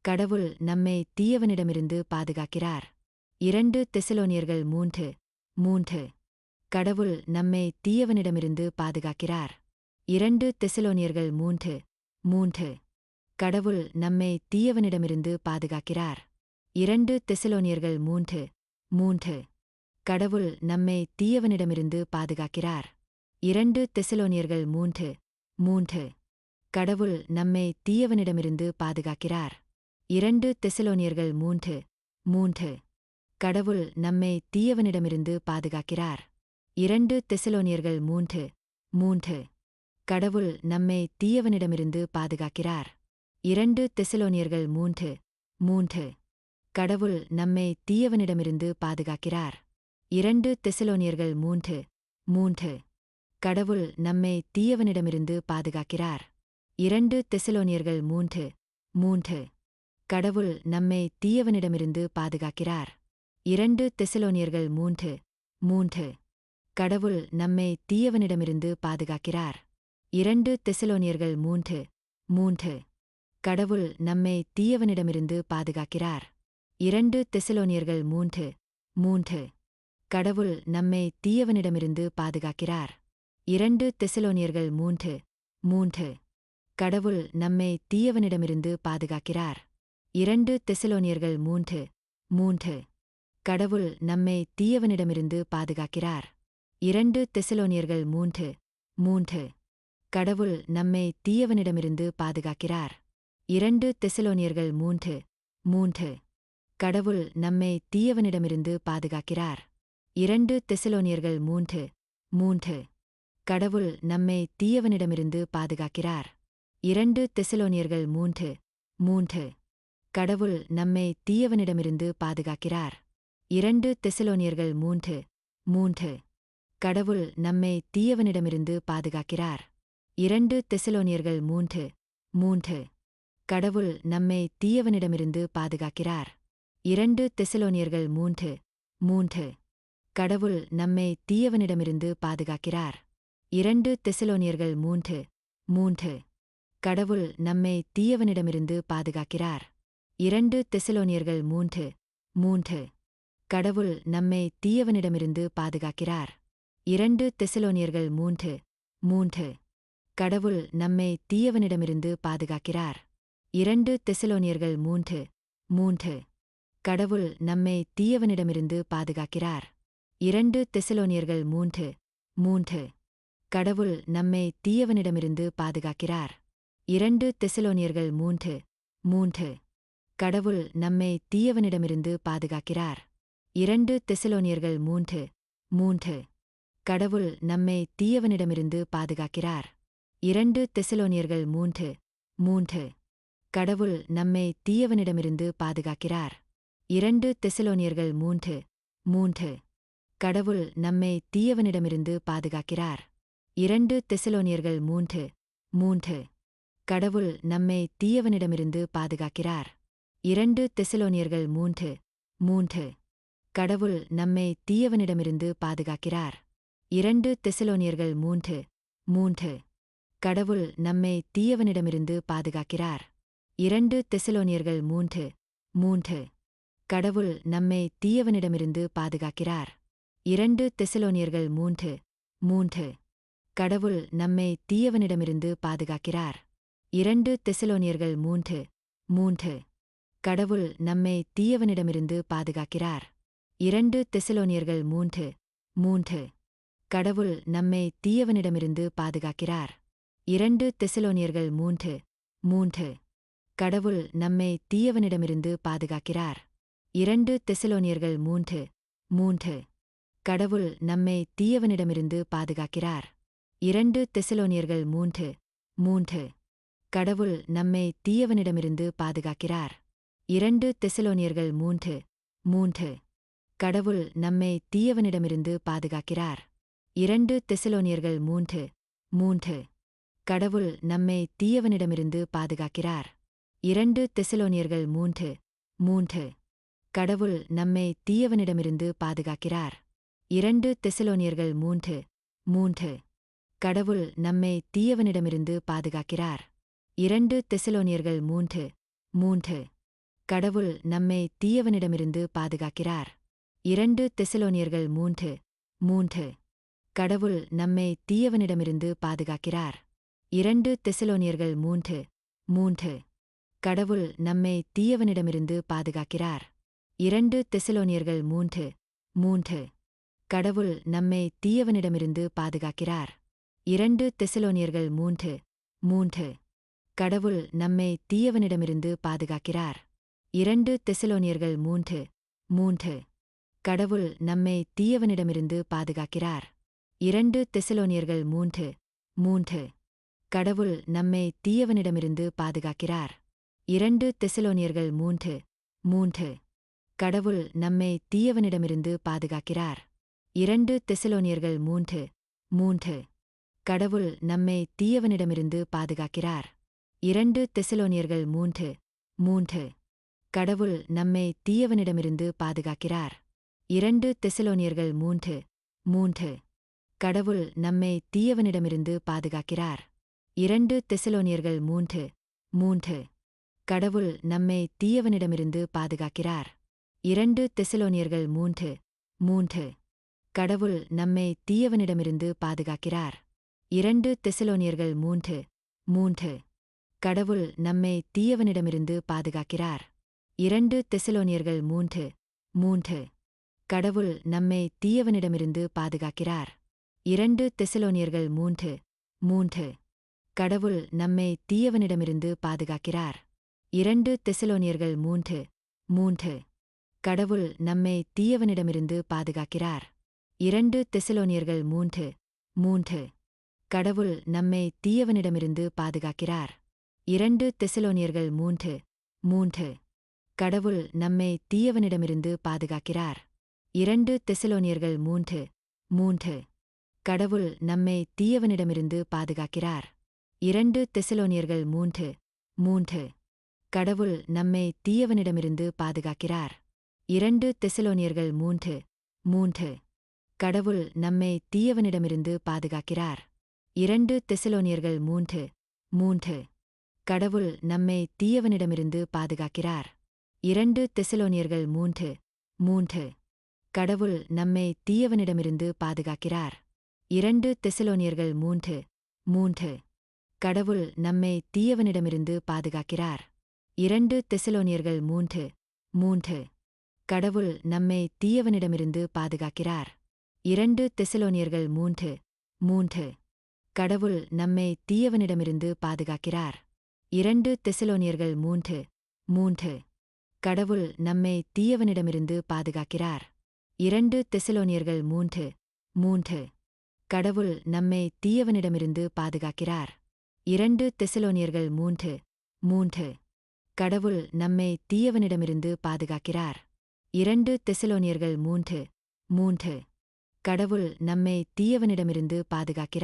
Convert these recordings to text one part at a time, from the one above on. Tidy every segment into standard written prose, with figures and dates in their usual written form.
கடவுள் நம்மை தீயவனிடமிருந்து பாதுகாக்கிறார். 2 தெசலோனியர்கள் 3:3. கடவுள் நம்மை தீயவனிடமிருந்து பாதுகாக்கிறார். 2 தெசலோனியர்கள் 3:3. கடவுள் நம்மை தீயவனிடமிருந்து பாதுகாக்கிறார். 2 தெசலோனியர்கள் 3:3. கடவுள் நம்மை தீயவனிடமிருந்து பாதுகாக்கிறார். 2 தெசலோனியர்கள் 3:3. கடவுள் நம்மை தீயவனிடமிருந்து பாதுகாக்கிறார். 2 தெசலோனியர்கள் 3:3. கடவுள் நம்மை தீயவனிடமிருந்து பாதுகாக்கிறார். 2 தெசலோனியர்கள் 3:3. கடவுள் நம்மை தீயவனிடமிருந்து பாதுகாக்கிறார். 2 தெசலோனியர்கள் 3:3. கடவுள் நம்மை தீயவனிடமிருந்து பாதுகாக்கிறார். 2 தெசலோனியர்கள் 3:3. கடவுள் நம்மை தீயவனிடமிருந்து பாதுகாக்கிறார். 2 தெசலோனியர்கள் 3:3. கடவுள் நம்மை தீயவனிடமிருந்து பாதுகாக்கிறார். 2 தெசலோனியர்கள் 3:3. கடவுள் நம்மை தீயவனிடமிருந்து பாதுகாக்கிறார். 2 தெசலோனியர்கள் 3:3. கடவுள் நம்மை தீயவனிடமிருந்து பாதுகாக்கிறார். 2 தெசலோனியர்கள் 3:3. கடவுள் நம்மை தீயவனிடமிருந்து பாதுகாக்கிறார். 2 தெசலோனியர்கள் 3:3. கடவுள் நம்மை தீயவனிடமிருந்து பாதுகாக்கிறார். 2 தெசலோனியர்கள் 3:3. கடவுள் நம்மை தீயவனிடமிருந்து பாதுகாக்கிறார். 2 தெசலோனியர்கள் 3:3. கடவுள் நம்மை தீயவனிடமிருந்து பாதுகாக்கிறார். 2 தெசலோனியர்கள் 3:3. கடவுள் நம்மை தீயவனிடமிருந்து பாதுகாக்கிறார். 2 தெசலோனியர்கள் 3:3. கடவுள் நம்மை தீயவனிடமிருந்து பாதுகாக்கிறார். 2 தெசலோனியர்கள் 3:3. கடவுள் நம்மை தீயவனிடமிருந்து பாதுகாக்கிறார். 2 தெசலோனியர்கள் 3:3. கடவுள் நம்மை தீயவனிடமிருந்து பாதுகாக்கிறார். 2 தெசலோனியர்கள் 3:3. கடவுள் நம்மை தீயவனிடமிருந்து பாதுகாக்கிறார். 2 தெசலோனியர்கள் 3:3. கடவுள் நம்மை தீயவனிடமிருந்து பாதுகாக்கிறார். 2 தெசலோனியர்கள் 3:3. கடவுள் நம்மை தீயவனிடமிருந்து பாதுகாக்கிறார். 2 தெசலோனியர்கள் 3:3. கடவுள் நம்மை தீயவனிடமிருந்து பாதுகாக்கிறார். 2 தெசலோனியர்கள் 3:3. கடவுள் நம்மை தீயவனிடமிருந்து பாதுகாக்கிறார். 2 தெசலோனியர்கள் 3:3. கடவுள் நம்மை தீயவனிடமிருந்து பாதுகாக்கிறார். 2 தெசலோனியர்கள் 3:3. கடவுள் நம்மை தீயவனிடமிருந்து பாதுகாக்கிறார். 2 தெசலோனியர்கள் 3:3. கடவுள் நம்மை தீயவனிடமிருந்து பாதுகாக்கிறார். 2 தெசலோனியர்கள் 3:3. கடவுள் நம்மை தீயவனிடமிருந்து பாதுகாக்கிறார். 2 தெசலோனியர்கள் 3:3. கடவுள் நம்மை தீயவனிடமிருந்து பாதுகாக்கிறார். 2 தெசலோனியர்கள் 3:3. கடவுள் நம்மை தீயவனிடமிருந்து பாதுகாக்கிறார். 2 தெசலோனியர்கள் 3:3. கடவுள் நம்மை தீயவனிடமிருந்து பாதுகாக்கிறார். 2 தெசலோனியர்கள் 3:3. கடவுள் நம்மை தீயவனிடமிருந்து பாதுகாக்கிறார். 2 தெசலோனியர்கள் 3:3. கடவுள் நம்மை தீயவனிடமிருந்து பாதுகாக்கிறார். 2 தெசலோனியர்கள் 3:3. கடவுள் நம்மை தீயவனிடமிருந்து பாதுகாக்கிறார். 2 தெசலோனியர்கள் 3:3. கடவுள் நம்மை தீயவனிடமிருந்து பாதுகாக்கிறார். 2 தெசலோனியர்கள் 3:3. கடவுள் நம்மை தீயவனிடமிருந்து பாதுகாக்கிறார். 2 தெசலோனியர்கள் 3:3. கடவுள் நம்மை தீயவனிடமிருந்து பாதுகாக்கிறார். 2 தெசலோனியர்கள் 3:3. கடவுள் நம்மை தீயவனிடமிருந்து பாதுகாக்கிறார். 2 தெசலோனியர்கள் 3:3. கடவுள் நம்மை தீயவனிடமிருந்து பாதுகாக்கிறார். 2 தெசலோனியர்கள் 3:3. கடவுள் நம்மை தீயவனிடமிருந்து பாதுகாக்கிறார். 2 தெசலோனியர்கள் 3:3. கடவுள் நம்மை தீயவனிடமிருந்து பாதுகாக்கிறார். 2 தெசலோனியர்கள் 3:3. கடவுள் நம்மை தீயவனிடமிருந்து பாதுகாக்கிறார். 2 தெசலோனியர்கள் 3:3. கடவுள் நம்மை தீயவனிடமிருந்து பாதுகாக்கிறார். 2 தெசலோனியர்கள் 3:3. கடவுள் நம்மை தீயவனிடமிருந்து பாதுகாக்கிறார். 2 தெசலோனியர்கள் 3:3. கடவுள் நம்மை தீயவனிடமிருந்து பாதுகாக்கிறார். 2 தெசலோனியர்கள் 3:3. கடவுள் நம்மை தீயவனிடமிருந்து பாதுகாக்கிறார். 2 தெசலோனியர்கள் 3:3. கடவுள் நம்மை தீயவனிடமிருந்து பாதுகாக்கிறார். 2 தெசலோனியர்கள் 3:3. கடவுள் நம்மை தீயவனிடமிருந்து பாதுகாக்கிறார். 2 தெசலோனியர்கள் 3:3. கடவுள் நம்மை தீயவனிடமிருந்து பாதுகாக்கிறார். 2 தெசலோனியர்கள் 3:3. கடவுள் நம்மை தீயவனிடமிருந்து பாதுகாக்கிறார். 2 தெசலோனியர்கள் 3:3. கடவுள் நம்மை தீயவனிடமிருந்து பாதுகாக்கிறார். 2 தெசலோனியர்கள் 3:3. கடவுள் நம்மை தீயவனிடமிருந்து பாதுகாக்கிறார். 2 தெசலோனியர்கள் 3:3. கடவுள் நம்மை தீயவனிடமிருந்து பாதுகாக்கிறார். 2 தெசலோனியர்கள் 3:3. கடவுள் நம்மை தீயவனிடமிருந்து பாதுகாக்கிறார். 2 தெசலோனியர்கள் 3:3. கடவுள் நம்மை தீயவனிடமிருந்து பாதுகாக்கிறார். 2 தெசலோனியர்கள் 3:3. கடவுள் நம்மை தீயவனிடமிருந்து பாதுகாக்கிறார். 2 தெசலோனியர்கள் 3:3. கடவுள் நம்மை தீயவனிடமிருந்து பாதுகாக்கிறார். 2 தெசலோனியர்கள் 3:3. கடவுள் நம்மை தீயவனிடமிருந்து பாதுகாக்கிறார். 2 தெசலோனியர்கள் 3:3. கடவுள் நம்மை தீயவனிடமிருந்து பாதுகாக்கிறார். 2 தெசலோனியர்கள் 3:3. கடவுள் நம்மை தீயவனிடமிருந்து பாதுகாக்கிறார். 2 தெசலோனியர்கள் 3:3. கடவுள் நம்மை தீயவனிடமிருந்து பாதுகாக்கிறார். 2 தெசலோனியர்கள் 3:3. கடவுள் நம்மை தீயவனிடமிருந்து பாதுகாக்கிறார். 2 தெசலோனியர்கள் 3:3. கடவுள் நம்மை தீயவனிடமிருந்து பாதுகாக்கிறார். 2 தெசலோனியர்கள் 3:3. கடவுள் நம்மை தீயவனிடமிருந்து பாதுகாக்கிறார். 2 தெசலோனியர்கள் 3:3. கடவுள் நம்மை தீயவனிடமிருந்து பாதுகாக்கிறார். 2 தெசலோனியர்கள் 3:3. கடவுள் நம்மை தீயவனிடமிருந்து பாதுகாக்கிறார். 2 தெசலோனியர்கள் 3:3. கடவுள் நம்மை தீயவனிடமிருந்து பாதுகாக்கிறார். 2 தெசலோனியர்கள் 3:3. கடவுள் நம்மை தீயவனிடமிருந்து பாதுகாக்கிறார். 2 தெசலோனியர்கள் 3:3. கடவுள் நம்மை தீயவனிடமிருந்து பாதுகாக்கிறார். 2 தெசலோனியர்கள் 3:3. கடவுள் நம்மை தீயவனிடமிருந்து பாதுகாக்கிறார். 2 தெசலோனியர்கள் 3:3. கடவுள் நம்மை தீயவனிடமிருந்து பாதுகாக்கிறார். 2 தெசலோனியர்கள் 3:3. கடவுள் நம்மை தீயவனிடமிருந்து பாதுகாக்கிறார். 2 தெசலோனியர்கள் 3:3. கடவுள் நம்மை தீயவனிடமிருந்து பாதுகாக்கிறார். 2 தெசலோனியர்கள் 3:3. கடவுள் நம்மை தீயவனிடமிருந்து பாதுகாக்கிறார். 2 தெசலோனியர்கள் 3:3. கடவுள் நம்மை தீயவனிடமிருந்து பாதுகாக்கிறார். 2 தெசலோனியர்கள் 3:3. கடவுள் நம்மை தீயவனிடமிருந்து பாதுகாக்கிறார்.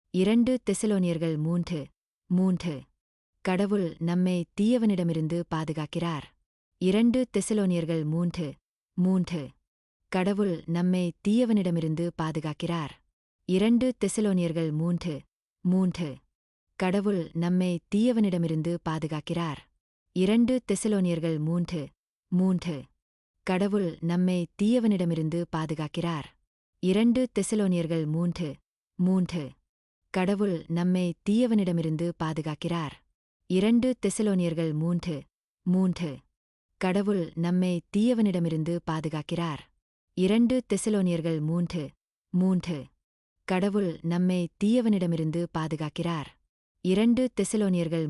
2 தெசலோனியர்கள் 3:3. கடவுள் நம்மை தீயவனிடமிருந்து பாதுகாக்கிறார். 2 தெசலோனியர்கள் 3:3. கடவுள் நம்மை தீயவனிடமிருந்து பாதுகாக்கிறார். 2 தெசலோனியர்கள் 3:3. கடவுள் நம்மை தீயவனிடமிருந்து பாதுகாக்கிறார். 2 தெசலோனியர்கள் 3:3. கடவுள் நம்மை தீயவனிடமிருந்து பாதுகாக்கிறார். 2 தெசலோனியர்கள் 3:3. கடவுள் நம்மை தீயவனிடமிருந்து பாதுகாக்கிறார். 2 தெசலோனியர்கள் 3:3. கடவுள் நம்மை தீயவனிடமிருந்து பாதுகாக்கிறார். 2 தெசலோனியர்கள்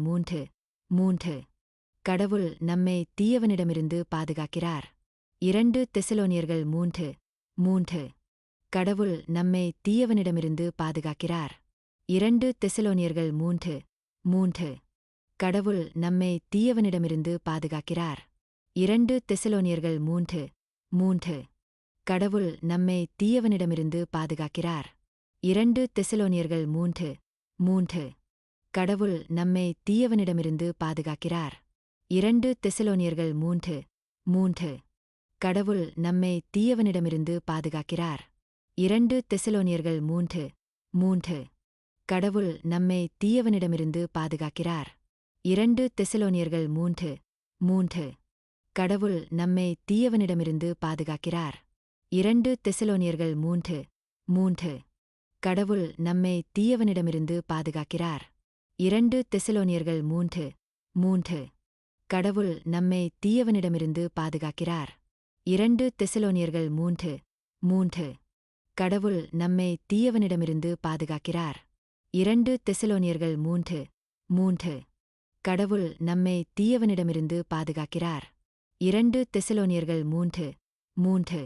3:3. கடவுள் நம்மை தீயவனிடமிருந்து பாதுகாக்கிறார். 2 தெசலோனியர்கள் 3:3. கடவுள் நம்மை தீயவனிடமிருந்து பாதுகாக்கிறார். 2 தெசலோனியர்கள் 3:3. கடவுள் நம்மை தீயவனிடமிருந்து பாதுகாக்கிறார். 2 தெசலோனியர்கள் 3:3. கடவுள் நம்மை தீயவனிடமிருந்து பாதுகாக்கிறார். 2 தெசலோனியர்கள் 3:3. கடவுள் நம்மை தீயவனிடமிருந்து பாதுகாக்கிறார். 2 தெசலோனியர்கள் 3:3. கடவுள் நம்மை தீயவனிடமிருந்து பாதுகாக்கிறார். 2 தெசலோனியர்கள் 3:3. கடவுள் நம்மை தீயவனிடமிருந்து பாதுகாக்கிறார். 2 தெசலோனியர்கள் 3:3. கடவுள் நம்மை தீயவனிடமிருந்து பாதுகாக்கிறார். 2 தெசலோனியர்கள் 3:3. கடவுள் நம்மை தீயவனிடமிருந்து பாதுகாக்கிறார். 2 தெசலோனியர்கள் 3:3. கடவுள் நம்மை தீயவனிடமிருந்து பாதுகாக்கிறார். 2 தெசலோனியர்கள் 3:3. கடவுள் நம்மை தீயவனிடமிருந்து பாதுகாக்கிறார். 2 தெசலோனியர்கள் 3:3. கடவுள் நம்மை தீயவனிடமிருந்து பாதுகாக்கிறார். 2 தெசலோனியர்கள் 3:3.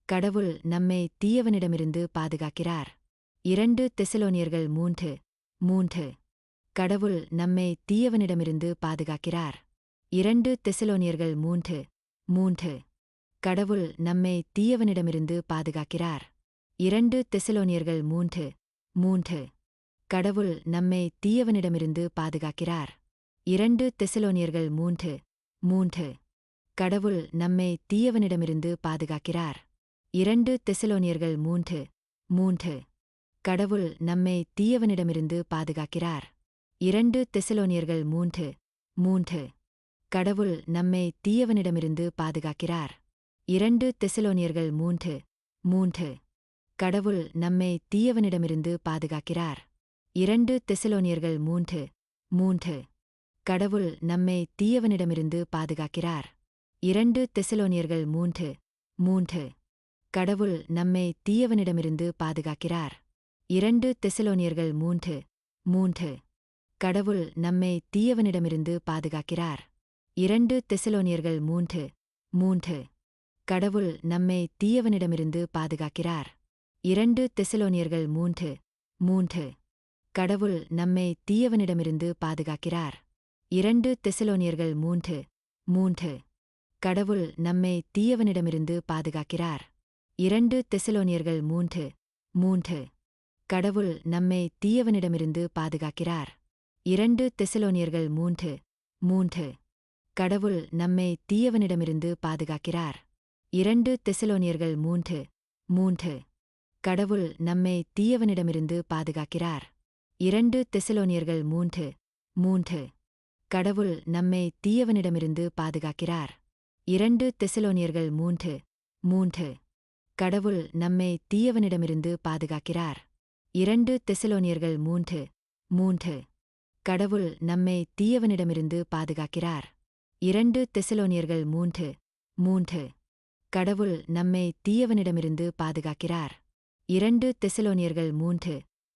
கடவுள் நம்மை தீயவனிடமிருந்து பாதுகாக்கிறார். 2 தெசலோனியர்கள் 3:3. கடவுள் நம்மை தீயவனிடமிருந்து பாதுகாக்கிறார். 2 தெசலோனியர்கள் 3:3. கடவுள் நம்மை தீயவனிடமிருந்து பாதுகாக்கிறார். 2 தெசலோனியர்கள் 3:3. கடவுள் நம்மை தீயவனிடமிருந்து பாதுகாக்கிறார். 2 தெசலோனியர்கள் 3:3. கடவுள் நம்மை தீயவனிடமிருந்து பாதுகாக்கிறார். 2 தெசலோனியர்கள் 3:3. கடவுள் நம்மை தீயவனிடமிருந்து பாதுகாக்கிறார். 2 தெசலோனியர்கள் 3:3. கடவுள் நம்மை தீயவனிடமிருந்து பாதுகாக்கிறார். 2 தெசலோனியர்கள் 3:3. கடவுள் நம்மை தீயவனிடமிருந்து பாதுகாக்கிறார். 2 தெசலோனியர்கள் 3:3. கடவுள் நம்மை தீயவனிடமிருந்து பாதுகாக்கிறார். 2 தெசலோனியர்கள் 3:3. கடவுள் நம்மை தீயவனிடமிருந்து பாதுகாக்கிறார். 2 தெசலோனியர்கள் 3:3. கடவுள் நம்மை தீயவனிடமிருந்து பாதுகாக்கிறார். 2 தெசலோனியர்கள் 3:3. கடவுள் நம்மை தீயவனிடமிருந்து பாதுகாக்கிறார். 2 தெசலோனியர்கள் 3:3. கடவுள் நம்மை தீயவனிடமிருந்து பாதுகாக்கிறார். 2 தெசலோனியர்கள் 3:3. கடவுள் நம்மை தீயவனிடமிருந்து பாதுகாக்கிறார். 2 தெசலோனியர்கள் 3:3. கடவுள் நம்மை தீயவனிடமிருந்து பாதுகாக்கிறார். 2 தெசலோனியர்கள் 3:3. கடவுள் நம்மை தீயவனிடமிருந்து பாதுகாக்கிறார். 2 தெசலோனியர்கள் 3:3. கடவுள் நம்மை தீயவனிடமிருந்து பாதுகாக்கிறார். 2 தெசலோனியர்கள் 3:3. கடவுள் நம்மை தீயவனிடமிருந்து பாதுகாக்கிறார். 2 தெசலோனியர்கள் 3:3. கடவுள் நம்மை தீயவனிடமிருந்து பாதுகாக்கிறார். 2 தெசலோனியர்கள் 3:3. கடவுள் நம்மை தீயவனிடமிருந்து பாதுகாக்கிறார். 2 தெசலோனியர்கள் 3:3. கடவுள் நம்மை தீயவனிடமிருந்து பாதுகாக்கிறார். 2 தெசலோனியர்கள் 3:3. கடவுள் நம்மை தீயவனிடமிருந்து பாதுகாக்கிறார். 2 தெசலோனியர்கள் 3:3.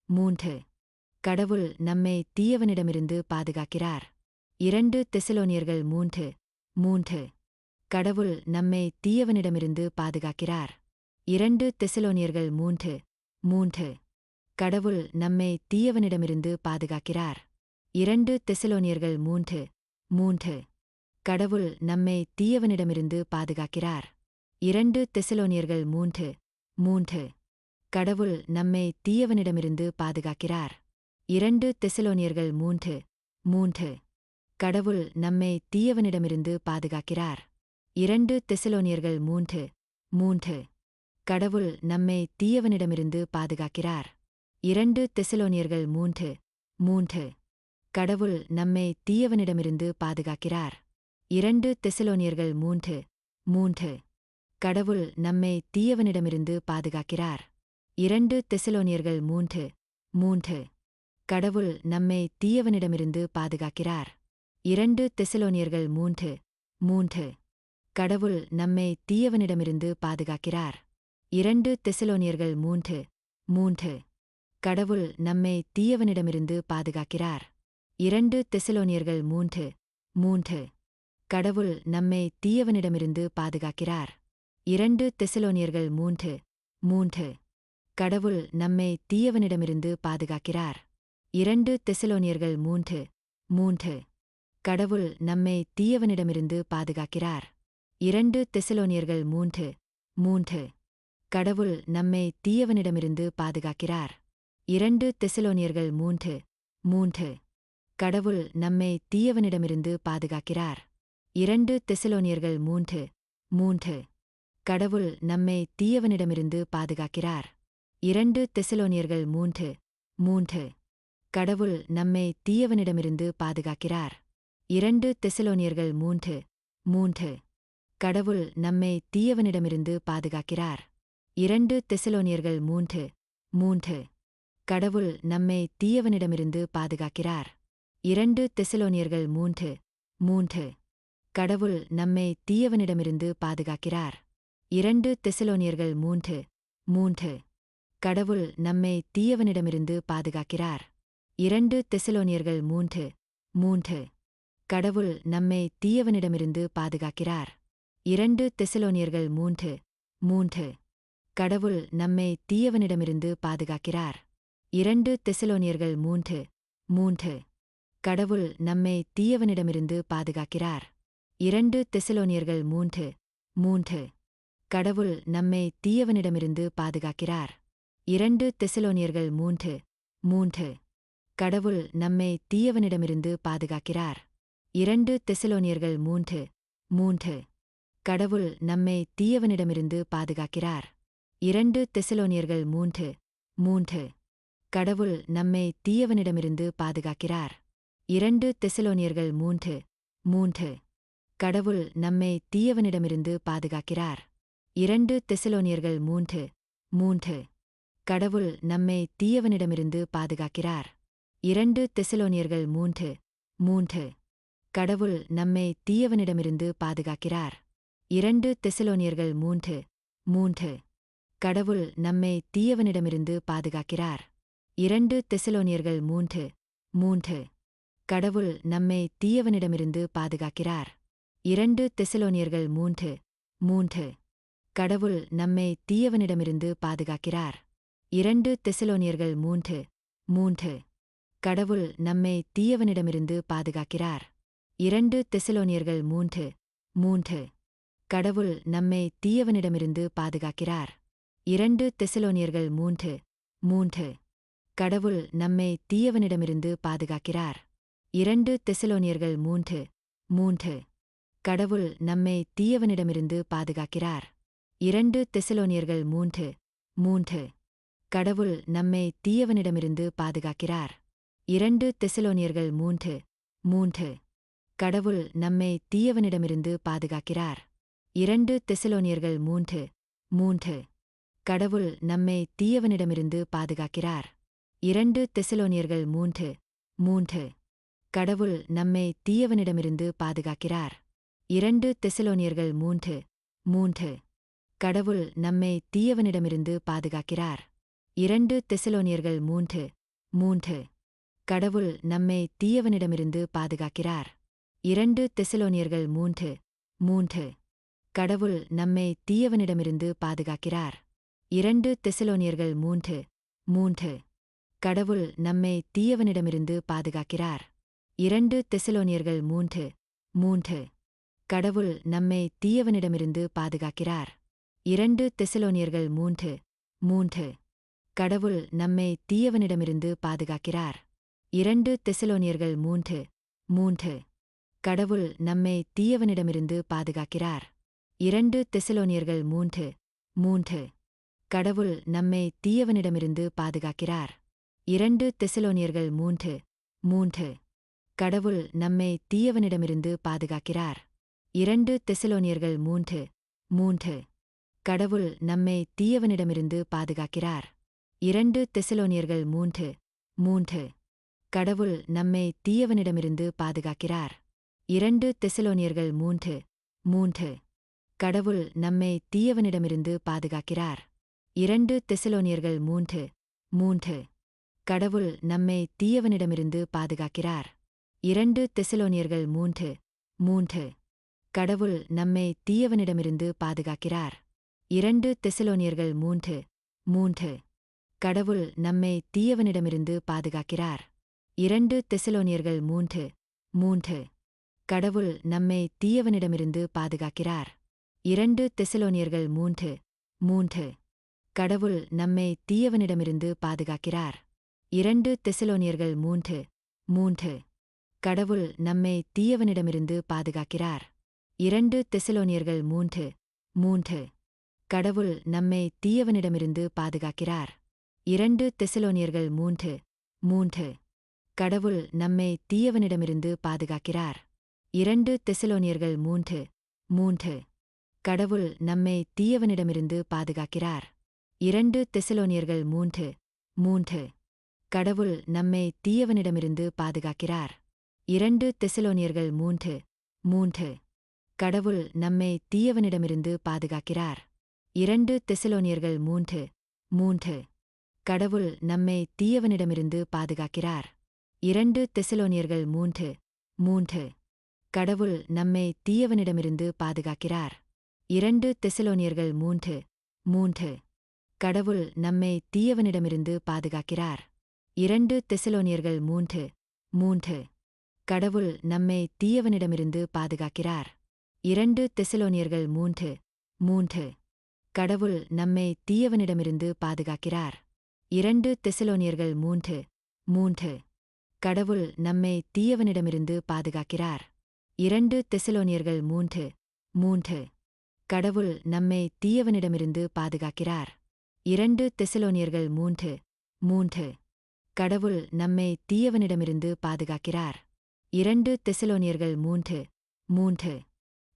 கடவுள் நம்மை தீயவனிடமிருந்து பாதுகாக்கிறார். 2 தெசலோனியர்கள் 3:3. கடவுள் நம்மை தீயவனிடமிருந்து பாதுகாக்கிறார். 2 தெசலோனியர்கள் 3:3. கடவுள் நம்மை தீயவனிடமிருந்து பாதுகாக்கிறார். 2 தெசலோனியர்கள் 3:3. கடவுள் நம்மை தீயவனிடமிருந்து பாதுகாக்கிறார். 2 தெசலோனியர்கள் 3:3. கடவுள் நம்மை தீயவனிடமிருந்து பாதுகாக்கிறார். 2 தெசலோனியர்கள் 3:3. கடவுள் நம்மை தீயவனிடமிருந்து பாதுகாக்கிறார். 2 தெசலோனியர்கள் 3:3. கடவுள் நம்மை தீயவனிடமிருந்து பாதுகாக்கிறார். 2 தெசலோனியர்கள் 3:3. கடவுள் நம்மை தீயவனிடமிருந்து பாதுகாக்கிறார். 2 தெசலோனியர்கள் 3:3. கடவுள் நம்மை தீயவனிடமிருந்து பாதுகாக்கிறார். 2 தெசலோனியர்கள் 3:3. கடவுள் நம்மை தீயவனிடமிருந்து பாதுகாக்கிறார். 2 தெசலோனியர்கள் 3:3. கடவுள் நம்மை தீயவனிடமிருந்து பாதுகாக்கிறார். 2 தெசலோனியர்கள் 3:3. கடவுள் நம்மை தீயவனிடமிருந்து பாதுகாக்கிறார். 2 தெசலோனியர்கள் 3:3. கடவுள் நம்மை தீயவனிடமிருந்து பாதுகாக்கிறார். 2 தெசலோனியர்கள் 3:3. கடவுள் நம்மை தீயவனிடமிருந்து பாதுகாக்கிறார். 2 தெசலோனியர்கள் 3:3. கடவுள் நம்மை தீயவனிடமிருந்து பாதுகாக்கிறார். 2 தெசலோனியர்கள் 3:3. கடவுள் நம்மை தீயவனிடமிருந்து பாதுகாக்கிறார். 2 தெசலோனியர்கள் 3:3. கடவுள் நம்மை தீயவனிடமிருந்து பாதுகாக்கிறார். 2 தெசலோனியர்கள் 3:3. கடவுள் நம்மை தீயவனிடமிருந்து பாதுகாக்கிறார். 2 தெசலோனியர்கள் 3:3. கடவுள் நம்மை தீயவனிடமிருந்து பாதுகாக்கிறார். 2 தெசலோனியர்கள் 3:3. கடவுள் நம்மை தீயவனிடமிருந்து பாதுகாக்கிறார். 2 தெசலோனியர்கள் 3:3. கடவுள் நம்மை தீயவனிடமிருந்து பாதுகாக்கிறார். 2 தெசலோனியர்கள் 3:3. கடவுள் நம்மை தீயவனிடமிருந்து பாதுகாக்கிறார். 2 தெசலோனியர்கள் 3:3. கடவுள் நம்மை தீயவனிடமிருந்து பாதுகாக்கிறார். 2 தெசலோனியர்கள் 3:3. கடவுள் நம்மை தீயவனிடமிருந்து பாதுகாக்கிறார். 2 தெசலோனியர்கள் 3:3. கடவுள் நம்மை தீயவனிடமிருந்து பாதுகாக்கிறார். 2 தெசலோனியர்கள் 3:3. கடவுள் நம்மை தீயவனிடமிருந்து பாதுகாக்கிறார். 2 தெசலோனியர்கள் 3:3. கடவுள் நம்மை தீயவனிடமிருந்து பாதுகாக்கிறார். 2 தெசலோனியர்கள் 3:3. கடவுள் நம்மை தீயவனிடமிருந்து பாதுகாக்கிறார். 2 தெசலோனியர்கள் 3:3. கடவுள் நம்மை தீயவனிடமிருந்து பாதுகாக்கிறார். 2 தெசலோனியர்கள் 3:3. கடவுள் நம்மை தீயவனிடமிருந்து பாதுகாக்கிறார். 2 தெசலோனியர்கள் 3:3. கடவுள் நம்மை தீயவனிடமிருந்து பாதுகாக்கிறார். 2 தெசலோனியர்கள் 3:3. கடவுள் நம்மை தீயவனிடமிருந்து பாதுகாக்கிறார். 2 தெசலோனியர்கள் 3:3. கடவுள் நம்மை தீயவனிடமிருந்து பாதுகாக்கிறார். 2 தெசலோனியர்கள் 3:3. கடவுள் நம்மை தீயவனிடமிருந்து பாதுகாக்கிறார். 2 தெசலோனியர்கள் 3:3. கடவுள் நம்மை தீயவனிடமிருந்து பாதுகாக்கிறார். 2 தெசலோனியர்கள் 3:3. கடவுள் நம்மை தீயவனிடமிருந்து பாதுகாக்கிறார். 2 தெசலோனியர்கள் 3:3. கடவுள் நம்மை தீயவனிடமிருந்து பாதுகாக்கிறார். 2 தெசலோனியர்கள் 3:3. கடவுள் நம்மை தீயவனிடமிருந்து பாதுகாக்கிறார். 2 தெசலோனியர்கள் 3:3. கடவுள் நம்மை தீயவனிடமிருந்து பாதுகாக்கிறார். 2 தெசலோனியர்கள் 3:3. கடவுள் நம்மை தீயவனிடமிருந்து பாதுகாக்கிறார். 2 தெசலோனியர்கள் 3:3. கடவுள் நம்மை தீயவனிடமிருந்து பாதுகாக்கிறார். 2 தெசலோனியர்கள் 3:3. கடவுள் நம்மை தீயவனிடமிருந்து பாதுகாக்கிறார். 2 தெசலோனியர்கள் 3:3. கடவுள் நம்மை தீயவனிடமிருந்து பாதுகாக்கிறார். 2 தெசலோனியர்கள் 3:3. கடவுள் நம்மை தீயவனிடமிருந்து பாதுகாக்கிறார். 2 தெசலோனியர்கள் 3:3. கடவுள் நம்மை தீயவனிடமிருந்து பாதுகாக்கிறார். 2 தெசலோனியர்கள் 3:3. கடவுள் நம்மை தீயவனிடமிருந்து பாதுகாக்கிறார். 2 தெசலோனியர்கள் 3:3. கடவுள் நம்மை தீயவனிடமிருந்து பாதுகாக்கிறார். 2 தெசலோனியர்கள் 3:3. கடவுள் நம்மை தீயவனிடமிருந்து பாதுகாக்கிறார். 2 தெசலோனியர்கள் 3:3. கடவுள் நம்மை தீயவனிடமிருந்து பாதுகாக்கிறார். 2 தெசலோனியர்கள் 3:3. கடவுள் நம்மை தீயவனிடமிருந்து பாதுகாக்கிறார். 2 தெசலோனியர்கள் 3:3. கடவுள் நம்மை தீயவனிடமிருந்து பாதுகாக்கிறார். 2 தெசலோனியர்கள் 3:3. கடவுள் நம்மை தீயவனிடமிருந்து பாதுகாக்கிறார். 2 தெசலோனியர்கள் 3:3. கடவுள் நம்மை தீயவனிடமிருந்து பாதுகாக்கிறார். 2 தெசலோனியர்கள் 3:3. கடவுள் நம்மை தீயவனிடமிருந்து பாதுகாக்கிறார். 2 தெசலோனியர்கள் 3:3. கடவுள் நம்மை தீயவனிடமிருந்து பாதுகாக்கிறார். 2 தெசலோனியர்கள் 3:3. கடவுள் நம்மை தீயவனிடமிருந்து பாதுகாக்கிறார். 2 தெசலோனியர்கள் 3:3. கடவுள் நம்மை தீயவனிடமிருந்து பாதுகாக்கிறார். 2 தெசலோனியர்கள் 3:3. கடவுள் நம்மை தீயவனிடமிருந்து பாதுகாக்கிறார். 2 தெசலோனியர்கள் 3:3. கடவுள் நம்மை தீயவனிடமிருந்து பாதுகாக்கிறார். 2 தெசலோனியர்கள் 3:3. கடவுள் நம்மை தீயவனிடமிருந்து பாதுகாக்கிறார். 2 தெசலோனியர்கள் 3:3. கடவுள் நம்மை தீயவனிடமிருந்து பாதுகாக்கிறார். 2 தெசலோனியர்கள் 3:3. கடவுள் நம்மை தீயவனிடமிருந்து பாதுகாக்கிறார். 2 தெசலோனியர்கள் 3:3. கடவுள் நம்மை தீயவனிடமிருந்து பாதுகாக்கிறார். 2 தெசலோனியர்கள் 3:3. கடவுள் நம்மை தீயவனிடமிருந்து பாதுகாக்கிறார். 2 தெசலோனியர்கள் 3:3. கடவுள் நம்மை தீயவனிடமிருந்து பாதுகாக்கிறார். 2 தெசலோனியர்கள் 3:3. கடவுள் நம்மை தீயவனிடமிருந்து பாதுகாக்கிறார். 2 தெசலோனியர்கள் 3:3. கடவுள் நம்மை தீயவனிடமிருந்து பாதுகாக்கிறார். 2 தெசலோனியர்கள் 3:3. கடவுள் நம்மை தீயவனிடமிருந்து பாதுகாக்கிறார். 2 தெசலோனியர்கள் 3:3. கடவுள் நம்மை தீயவனிடமிருந்து பாதுகாக்கிறார். 2 தெசலோனியர்கள் 3:3. கடவுள் நம்மை தீயவனிடமிருந்து பாதுகாக்கிறார். 2 தெசலோனியர்கள் 3:3. கடவுள் நம்மை தீயவனிடமிருந்து பாதுகாக்கிறார். 2 தெசலோனியர்கள் 3:3. கடவுள் நம்மை தீயவனிடமிருந்து பாதுகாக்கிறார். 2 தெசலோனியர்கள் 3:3. கடவுள் நம்மை தீயவனிடமிருந்து பாதுகாக்கிறார். 2 தெசலோனியர்கள் 3:3. கடவுள் நம்மை தீயவனிடமிருந்து பாதுகாக்கிறார். 2 தெசலோனியர்கள் 3:3.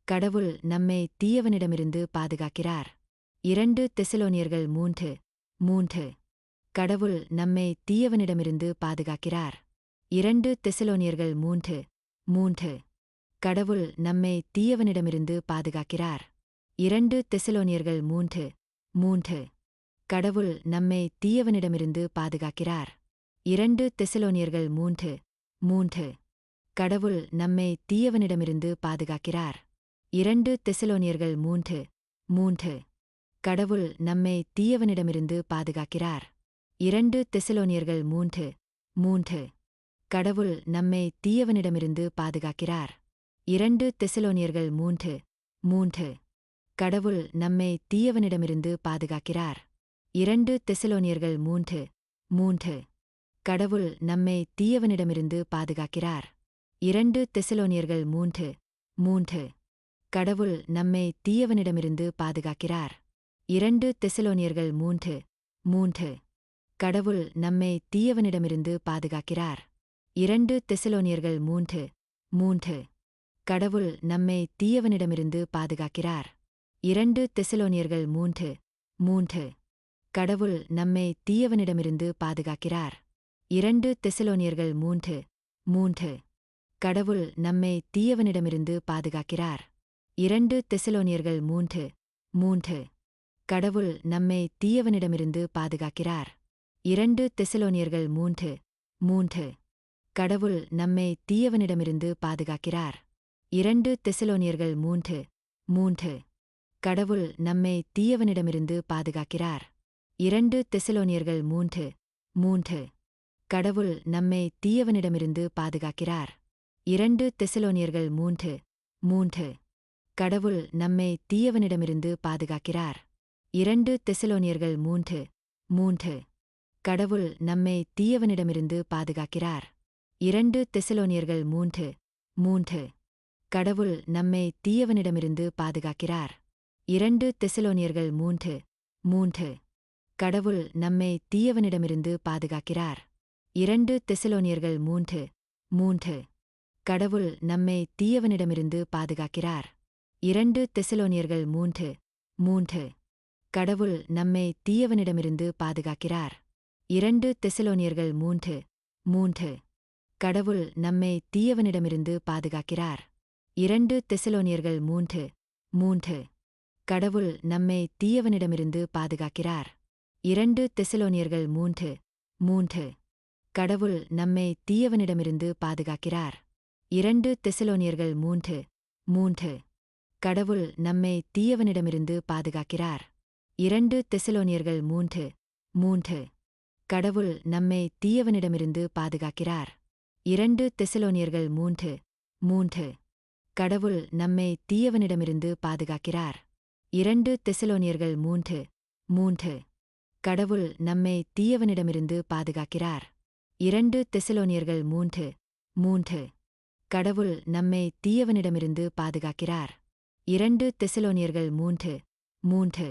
கடவுள் நம்மை தீயவனிடமிருந்து பாதுகாக்கிறார். 2 தெசலோனியர்கள் 3:3. கடவுள் நம்மை தீயவனிடமிருந்து பாதுகாக்கிறார். 2 தெசலோனியர்கள் 3:3. கடவுள் நம்மை தீயவனிடமிருந்து பாதுகாக்கிறார். 2 தெசலோனியர்கள் 3:3. கடவுள் நம்மை தீயவனிடமிருந்து பாதுகாக்கிறார். 2 தெசலோனியர்கள் 3:3. கடவுள் நம்மை தீயவனிடமிருந்து பாதுகாக்கிறார். 2 தெசலோனியர்கள் 3:3. கடவுள் நம்மை தீயவனிடமிருந்து பாதுகாக்கிறார். 2 தெசலோனியர்கள் 3:3. கடவுள் நம்மை தீயவனிடமிருந்து பாதுகாக்கிறார். 2 தெசலோனியர்கள் 3:3. கடவுள் நம்மை தீயவனிடமிருந்து பாதுகாக்கிறார். 2 தெசலோனியர்கள் 3:3. கடவுள் நம்மை தீயவனிடமிருந்து பாதுகாக்கிறார். 2 தெசலோனியர்கள் 3:3. கடவுள் நம்மை தீயவனிடமிருந்து பாதுகாக்கிறார். 2 தெசலோனியர்கள் 3:3. கடவுள் நம்மை தீயவனிடமிருந்து பாதுகாக்கிறார். 2 தெசலோனியர்கள் 3:3. கடவுள் நம்மை தீயவனிடமிருந்து பாதுகாக்கிறார். 2 தெசலோனியர்கள் 3:3. கடவுள் நம்மை தீயவனிடமிருந்து பாதுகாக்கிறார். 2 தெசலோனியர்கள் 3:3. கடவுள் நம்மை தீயவனிடமிருந்து பாதுகாக்கிறார். 2 தெசலோனியர்கள் 3:3. கடவுள் நம்மை தீயவனிடமிருந்து பாதுகாக்கிறார். 2 தெசலோனியர்கள் 3:3. கடவுள் நம்மை தீயவனிடமிருந்து பாதுகாக்கிறார். 2 தெசலோனியர்கள் 3:3. கடவுள் நம்மை தீயவனிடமிருந்து பாதுகாக்கிறார். 2 தெசலோனியர்கள் 3:3. கடவுள் நம்மை தீயவனிடமிருந்து பாதுகாக்கிறார். 2 தெசலோனியர்கள் 3:3. கடவுள் நம்மை தீயவனிடமிருந்து பாதுகாக்கிறார். 2 தெசலோனியர்கள் 3:3. கடவுள் நம்மை தீயவனிடமிருந்து பாதுகாக்கிறார். 2 தெசலோனியர்கள் 3:3. கடவுள் நம்மை தீயவனிடமிருந்து பாதுகாக்கிறார். 2 தெசலோனியர்கள் 3:3. கடவுள் நம்மை தீயவனிடமிருந்து பாதுகாக்கிறார். 2 தெசலோனியர்கள் 3:3. கடவுள் நம்மை தீயவனிடமிருந்து பாதுகாக்கிறார். 2 தெசலோனியர்கள் 3:3. கடவுள் நம்மை தீயவனிடமிருந்து பாதுகாக்கிறார். 2 தெசலோனியர்கள் 3:3. கடவுள் நம்மை தீயவனிடமிருந்து பாதுகாக்கிறார். 2 தெசலோனியர்கள் 3:3. கடவுள் நம்மை தீயவனிடமிருந்து பாதுகாக்கிறார். 2 தெசலோனியர்கள் 3:3. கடவுள் நம்மை தீயவனிடமிருந்து பாதுகாக்கிறார். 2 தெசலோனியர்கள் 3:3. கடவுள் நம்மை தீயவனிடமிருந்து பாதுகாக்கிறார். 2 தெசலோனியர்கள் 3:3. கடவுள் நம்மை தீயவனிடமிருந்து பாதுகாக்கிறார். 2 தெசலோனியர்கள் 3:3. கடவுள் நம்மை தீயவனிடமிருந்து பாதுகாக்கிறார். 2 தெசலோனியர்கள் 3:3. கடவுள் நம்மை தீயவனிடமிருந்து பாதுகாக்கிறார். 2 தெசலோனியர்கள் 3:3. கடவுள் நம்மை தீயவனிடமிருந்து பாதுகாக்கிறார். 2 தெசலோனியர்கள் 3:3.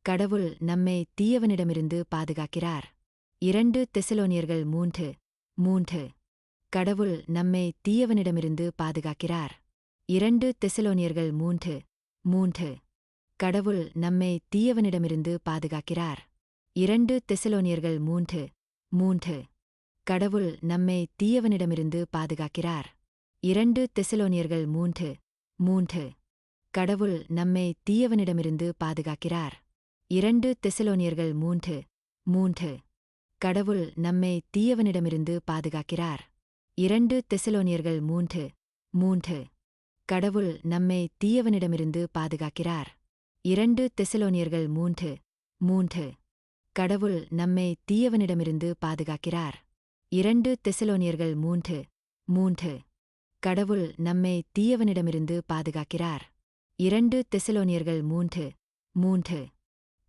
கடவுள் நம்மை தீயவனிடமிருந்து பாதுகாக்கிறார். 2 தெசலோனியர்கள் 3:3. கடவுள் நம்மை தீயவனிடமிருந்து பாதுகாக்கிறார். 2 தெசலோனியர்கள் 3:3. கடவுள் நம்மை தீயவனிடமிருந்து பாதுகாக்கிறார். 2 தெசலோனியர்கள் 3:3. கடவுள் நம்மை தீயவனிடமிருந்து பாதுகாக்கிறார். 2 தெசலோனியர்கள் 3:3. கடவுள் நம்மை தீயவனிடமிருந்து பாதுகாக்கிறார். 2 தெசலோனியர்கள் 3:3. கடவுள் நம்மை தீயவனிடமிருந்து பாதுகாக்கிறார். 2 தெசலோனியர்கள் 3:3. கடவுள் நம்மை தீயவனிடமிருந்து பாதுகாக்கிறார். 2 தெசலோனியர்கள் 3:3. கடவுள் நம்மை தீயவனிடமிருந்து பாதுகாக்கிறார். 2 தெசலோனியர்கள் 3:3. கடவுள் நம்மை தீயவனிடமிருந்து பாதுகாக்கிறார். 2 தெசலோனியர்கள் 3:3.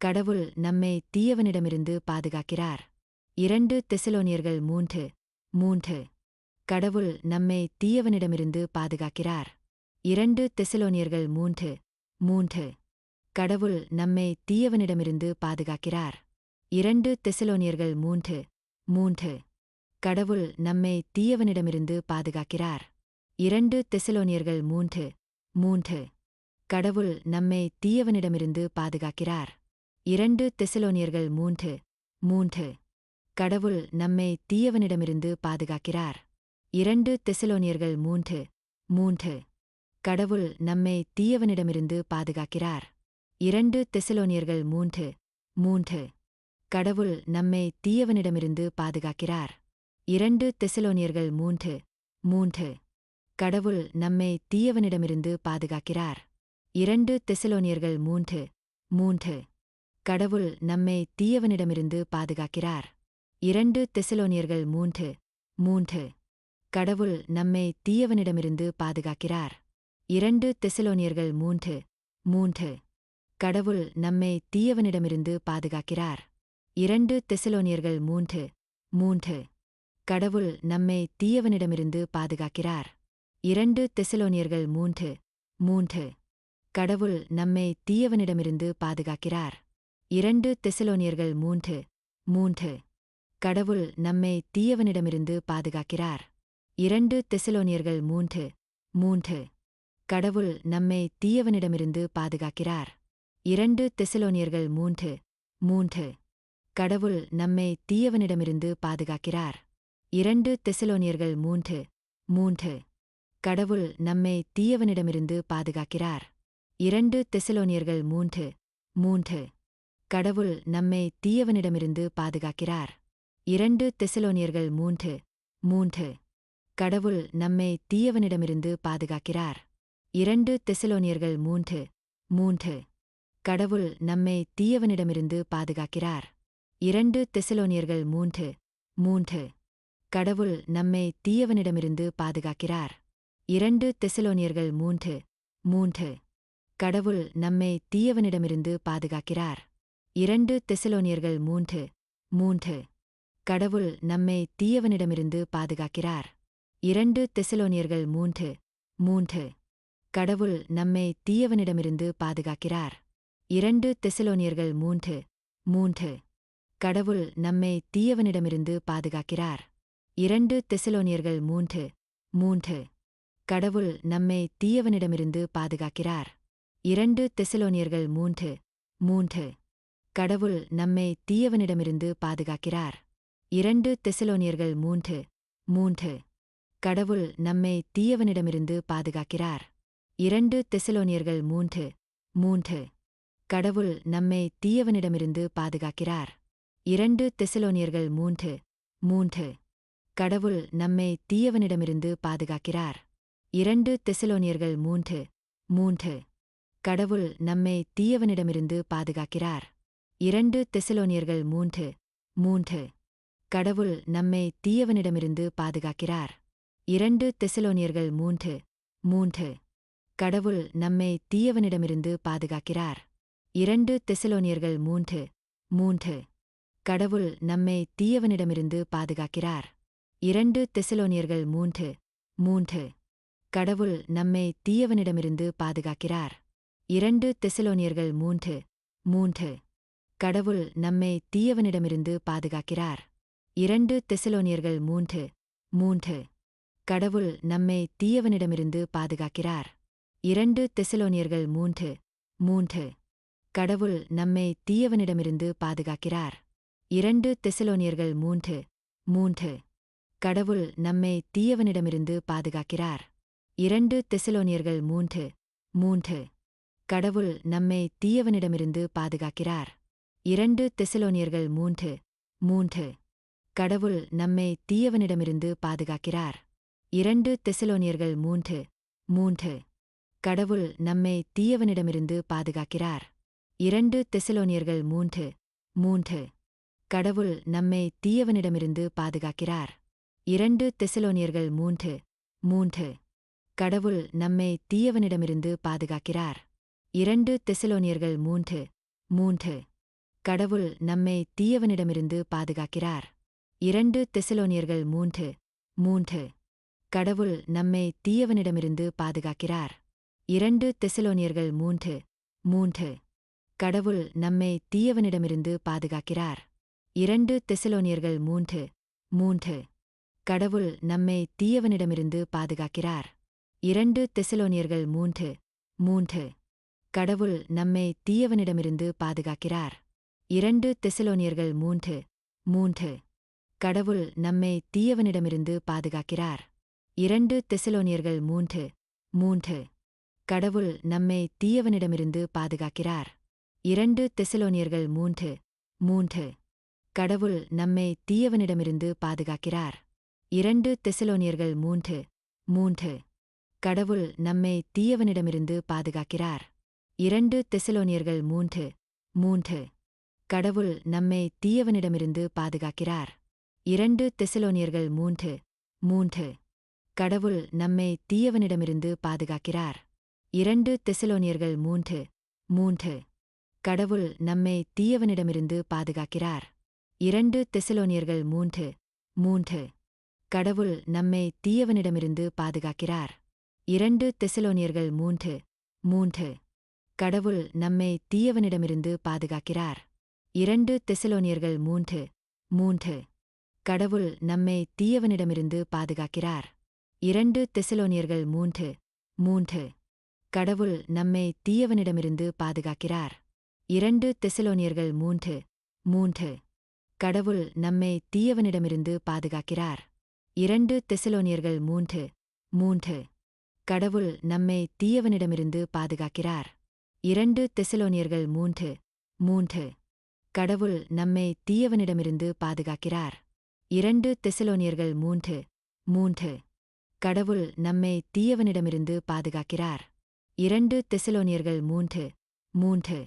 கடவுள் நம்மை தீயவனிடமிருந்து பாதுகாக்கிறார். 2 தெசலோனியர்கள் 3:3. கடவுள் நம்மை தீயவனிடமிருந்து பாதுகாக்கிறார். 2 தெசலோனியர்கள் 3:3. கடவுள் நம்மை தீயவனிடமிருந்து பாதுகாக்கிறார். 2 தெசலோனியர்கள் 3:3. கடவுள் நம்மை தீயவனிடமிருந்து பாதுகாக்கிறார். 2 தெசலோனியர்கள் 3:3. கடவுள் நம்மை தீயவனிடமிருந்து பாதுகாக்கிறார். 2 தெசலோனியர்கள் 3:3. கடவுள் நம்மை தீயவனிடமிருந்து பாதுகாக்கிறார். 2 தெசலோனியர்கள் 3:3. கடவுள் நம்மை தீயவனிடமிருந்து பாதுகாக்கிறார். 2 தெசலோனியர்கள் 3:3. கடவுள் நம்மை தீயவனிடமிருந்து பாதுகாக்கிறார். 2 தெசலோனியர்கள் 3:3. கடவுள் நம்மை தீயவனிடமிருந்து பாதுகாக்கிறார். 2 தெசலோனியர்கள் 3:3. கடவுள் நம்மை தீயவனிடமிருந்து பாதுகாக்கிறார். 2 தெசலோனியர்கள் 3:3. கடவுள் நம்மை தீயவனிடமிருந்து பாதுகாக்கிறார். 2 தெசலோனியர்கள் 3:3. கடவுள் நம்மை தீயவனிடமிருந்து பாதுகாக்கிறார். 2 தெசலோனியர்கள் 3:3. கடவுள் நம்மை தீயவனிடமிருந்து பாதுகாக்கிறார். 2 தெசலோனியர்கள் 3:3. கடவுள் நம்மை தீயவனிடமிருந்து பாதுகாக்கிறார். 2 தெசலோனியர்கள் 3:3. கடவுள் நம்மை தீயவனிடமிருந்து பாதுகாக்கிறார். 2 தெசலோனியர்கள் 3:3. கடவுள் நம்மை தீயவனிடமிருந்து பாதுகாக்கிறார். 2 தெசலோனியர்கள் 3:3. கடவுள் நம்மை தீயவனிடமிருந்து பாதுகாக்கிறார். 2 தெசலோனியர்கள் 3:3. கடவுள் நம்மை தீயவனிடமிருந்து பாதுகாக்கிறார். 2 தெசலோனியர்கள் 3:3. கடவுள் நம்மை தீயவனிடமிருந்து பாதுகாக்கிறார். 2 தெசலோனியர்கள் 3:3. கடவுள் நம்மை தீயவனிடமிருந்து பாதுகாக்கிறார். 2 தெசலோனியர்கள் 3:3. கடவுள் நம்மை தீயவனிடமிருந்து பாதுகாக்கிறார். 2 தெசலோனியர்கள் 3:3. கடவுள் நம்மை தீயவனிடமிருந்து பாதுகாக்கிறார். 2 தெசலோனியர்கள் 3:3. கடவுள் நம்மை தீயவனிடமிருந்து பாதுகாக்கிறார். 2 தெசலோனியர்கள் 3:3. கடவுள் நம்மை தீயவனிடமிருந்து பாதுகாக்கிறார். 2 தெசலோனியர்கள் 3:3. கடவுள் நம்மை தீயவனிடமிருந்து பாதுகாக்கிறார். 2 தெசலோனியர்கள் 3:3. கடவுள் நம்மை தீயவனிடமிருந்து பாதுகாக்கிறார். 2 தெசலோனியர்கள் 3:3. கடவுள் நம்மை தீயவனிடமிருந்து பாதுகாக்கிறார். 2 தெசலோனியர்கள் 3:3. கடவுள் நம்மை தீயவனிடமிருந்து பாதுகாக்கிறார். 2 தெசலோனியர்கள் 3:3. கடவுள் நம்மை தீயவனிடமிருந்து பாதுகாக்கிறார். 2 தெசலோனியர்கள் 3:3. கடவுள் நம்மை தீயவனிடமிருந்து பாதுகாக்கிறார். 2 தெசலோனியர்கள் 3:3. கடவுள் நம்மை தீயவனிடமிருந்து பாதுகாக்கிறார். 2 தெசலோனியர்கள் 3:3. கடவுள் நம்மை தீயவனிடமிருந்து பாதுகாக்கிறார். 2 தெசலோனியர்கள் 3:3. கடவுள் நம்மை தீயவனிடமிருந்து பாதுகாக்கிறார். 2 தெசலோனியர்கள் 3:3. கடவுள் நம்மை தீயவனிடமிருந்து பாதுகாக்கிறார். 2 தெசலோனியர்கள் 3:3. கடவுள் நம்மை தீயவனிடமிருந்து பாதுகாக்கிறார். 2 தெசலோனியர்கள் 3:3. கடவுள் நம்மை தீயவனிடமிருந்து பாதுகாக்கிறார். 2 தெசலோனியர்கள் 3:3. கடவுள் நம்மை தீயவனிடமிருந்து பாதுகாக்கிறார். 2 தெசலோனியர்கள் 3:3. கடவுள் நம்மை தீயவனிடமிருந்து பாதுகாக்கிறார். 2 தெசலோனியர்கள் 3:3. கடவுள் நம்மை தீயவனிடமிருந்து பாதுகாக்கிறார். 2 தெசலோனியர்கள் 3:3. கடவுள் நம்மை தீயவனிடமிருந்து பாதுகாக்கிறார். 2 தெசலோனியர்கள் 3:3. கடவுள் நம்மை தீயவனிடமிருந்து பாதுகாக்கிறார். 2 தெசலோனியர்கள் 3:3. கடவுள் நம்மை தீயவனிடமிருந்து பாதுகாக்கிறார். 2 தெசலோனியர்கள் 3:3. கடவுள் நம்மை தீயவனிடமிருந்து பாதுகாக்கிறார். 2 தெசலோனியர்கள் 3:3. கடவுள் நம்மை தீயவனிடமிருந்து பாதுகாக்கிறார். 2 தெசலோனியர்கள் 3:3. கடவுள் நம்மை தீயவனிடமிருந்து பாதுகாக்கிறார். 2 தெசலோனியர்கள் 3:3. கடவுள் நம்மை தீயவனிடமிருந்து பாதுகாக்கிறார். 2 தெசலோனியர்கள் 3:3. கடவுள் நம்மை தீயவனிடமிருந்து பாதுகாக்கிறார். 2 தெசலோனியர்கள் 3:3. கடவுள் நம்மை தீயவனிடமிருந்து பாதுகாக்கிறார். 2 தெசலோனியர்கள் 3:3. கடவுள் நம்மை தீயவனிடமிருந்து பாதுகாக்கிறார். 2 தெசலோனியர்கள் 3:3. கடவுள் நம்மை தீயவனிடமிருந்து பாதுகாக்கிறார். 2 தெசலோனியர்கள் 3:3. கடவுள் நம்மை தீயவனிடமிருந்து பாதுகாக்கிறார். 2 தெசலோனியர்கள் 3:3. கடவுள் நம்மை தீயவனிடமிருந்து பாதுகாக்கிறார். 2 தெசலோனியர்கள் 3:3. கடவுள் நம்மை தீயவனிடமிருந்து பாதுகாக்கிறார். 2 தெசலோனியர்கள் 3:3. கடவுள் நம்மை தீயவனிடமிருந்து பாதுகாக்கிறார். 2 தெசலோனியர்கள் 3:3. கடவுள் நம்மை தீயவனிடமிருந்து பாதுகாக்கிறார். 2 தெசலோனியர்கள் 3:3. கடவுள் நம்மை தீயவனிடமிருந்து பாதுகாக்கிறார். 2 தெசலோனியர்கள் 3:3. கடவுள் நம்மை தீயவனிடமிருந்து பாதுகாக்கிறார். 2 தெசலோனியர்கள் 3:3. கடவுள் நம்மை தீயவனிடமிருந்து பாதுகாக்கிறார். 2 தெசலோனியர்கள் 3:3. கடவுள் நம்மை தீயவனிடமிருந்து பாதுகாக்கிறார். 2 தெசலோனியர்கள் 3:3. கடவுள் நம்மை தீயவனிடமிருந்து பாதுகாக்கிறார். 2 தெசலோனியர்கள் 3:3. கடவுள் நம்மை தீயவனிடமிருந்து பாதுகாக்கிறார். 2 தெசலோனியர்கள் 3:3. கடவுள் நம்மை தீயவனிடமிருந்து பாதுகாக்கிறார். 2 தெசலோனியர்கள் 3:3. கடவுள் நம்மை தீயவனிடமிருந்து பாதுகாக்கிறார். 2 தெசலோனியர்கள் 3:3. கடவுள் நம்மை தீயவனிடமிருந்து பாதுகாக்கிறார். 2 தெசலோனியர்கள் 3:3. கடவுள் நம்மை தீயவனிடமிருந்து பாதுகாக்கிறார். 2 தெசலோனியர்கள் 3:3. கடவுள் நம்மை தீயவனிடமிருந்து பாதுகாக்கிறார். 2 தெசலோனியர்கள் 3:3.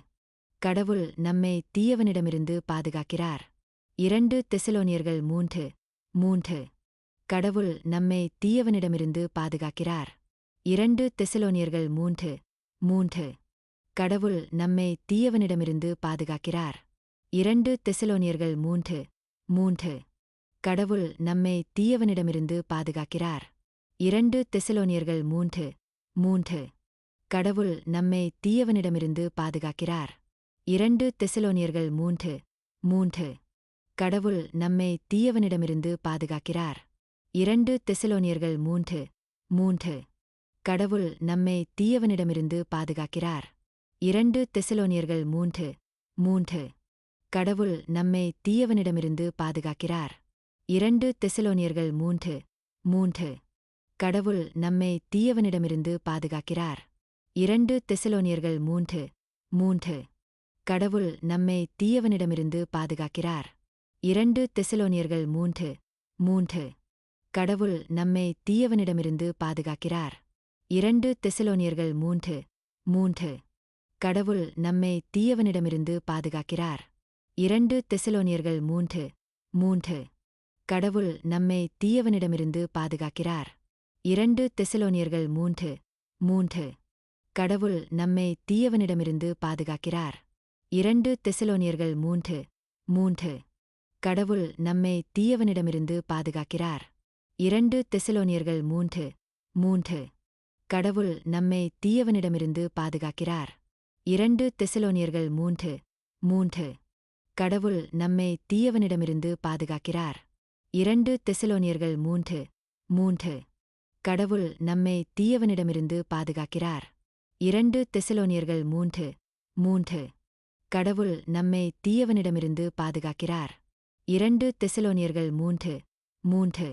கடவுள் நம்மை தீயவனிடமிருந்து பாதுகாக்கிறார். 2 தெசலோனியர்கள் 3:3. கடவுள் நம்மை தீயவனிடமிருந்து பாதுகாக்கிறார். 2 தெசலோனியர்கள் 3:3. கடவுள் நம்மை தீயவனிடமிருந்து பாதுகாக்கிறார். 2 தெசலோனியர்கள் 3:3. கடவுள் நம்மை தீயவனிடமிருந்து பாதுகாக்கிறார். 2 தெசலோனியர்கள் 3:3. கடவுள் நம்மை தீயவனிடமிருந்து பாதுகாக்கிறார். 2 தெசலோனியர்கள் 3:3. கடவுள் நம்மை தீயவனிடமிருந்து பாதுகாக்கிறார். 2 தெசலோனியர்கள் 3:3. கடவுள் நம்மை தீயவனிடமிருந்து பாதுகாக்கிறார். 2 தெசலோனியர்கள் 3:3. கடவுள் நம்மை தீயவனிடமிருந்து பாதுகாக்கிறார். 2 தெசலோனியர்கள் 3:3. கடவுள் நம்மை தீயவனிடமிருந்து பாதுகாக்கிறார். 2 தெசலோனியர்கள் 3:3. கடவுள் நம்மை தீயவனிடமிருந்து பாதுகாக்கிறார். 2 தெசலோனியர்கள் 3:3. கடவுள் நம்மை தீயவனிடமிருந்து பாதுகாக்கிறார். 2 தெசலோனியர்கள் 3:3. கடவுள் நம்மை தீயவனிடமிருந்து பாதுகாக்கிறார். 2 தெசலோனியர்கள் 3:3. கடவுள் நம்மை தீயவனிடமிருந்து பாதுகாக்கிறார். 2 தெசலோனியர்கள் 3:3. கடவுள் நம்மை தீயவனிடமிருந்து பாதுகாக்கிறார். 2 தெசலோனியர்கள் 3:3. கடவுள் நம்மை தீயவனிடமிருந்து பாதுகாக்கிறார். 2 தெசலோனியர்கள் 3:3. கடவுள் நம்மை தீயவனிடமிருந்து பாதுகாக்கிறார். 2 தெசலோனியர்கள் 3:3. கடவுள் நம்மை தீயவனிடமிருந்து பாதுகாக்கிறார். 2 தெசலோனியர்கள் 3:3. கடவுள் நம்மை தீயவனிடமிருந்து பாதுகாக்கிறார். 2 தெசலோனியர்கள் 3:3.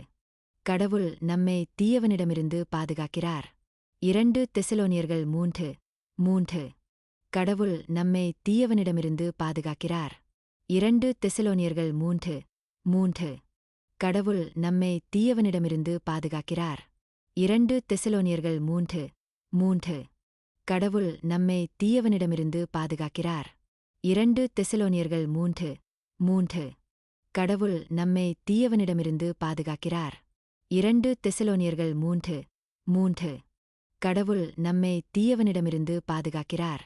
கடவுள் நம்மை தீயவனிடமிருந்து பாதுகாக்கிறார். 2 தெசலோனியர்கள் 3:3. கடவுள் நம்மை தீயவனிடமிருந்து பாதுகாக்கிறார். 2 தெசலோனியர்கள் 3:3. கடவுள் நம்மை தீயவனிடமிருந்து பாதுகாக்கிறார். 2 தெசலோனியர்கள் 3:3. கடவுள் நம்மை தீயவனிடமிருந்து பாதுகாக்கிறார். 2 தெசலோனியர்கள் 3:3. கடவுள் நம்மை தீயவனிடமிருந்து பாதுகாக்கிறார். 2 தெசலோனியர்கள் 3:3. கடவுள் நம்மை தீயவனிடமிருந்து பாதுகாக்கிறார்.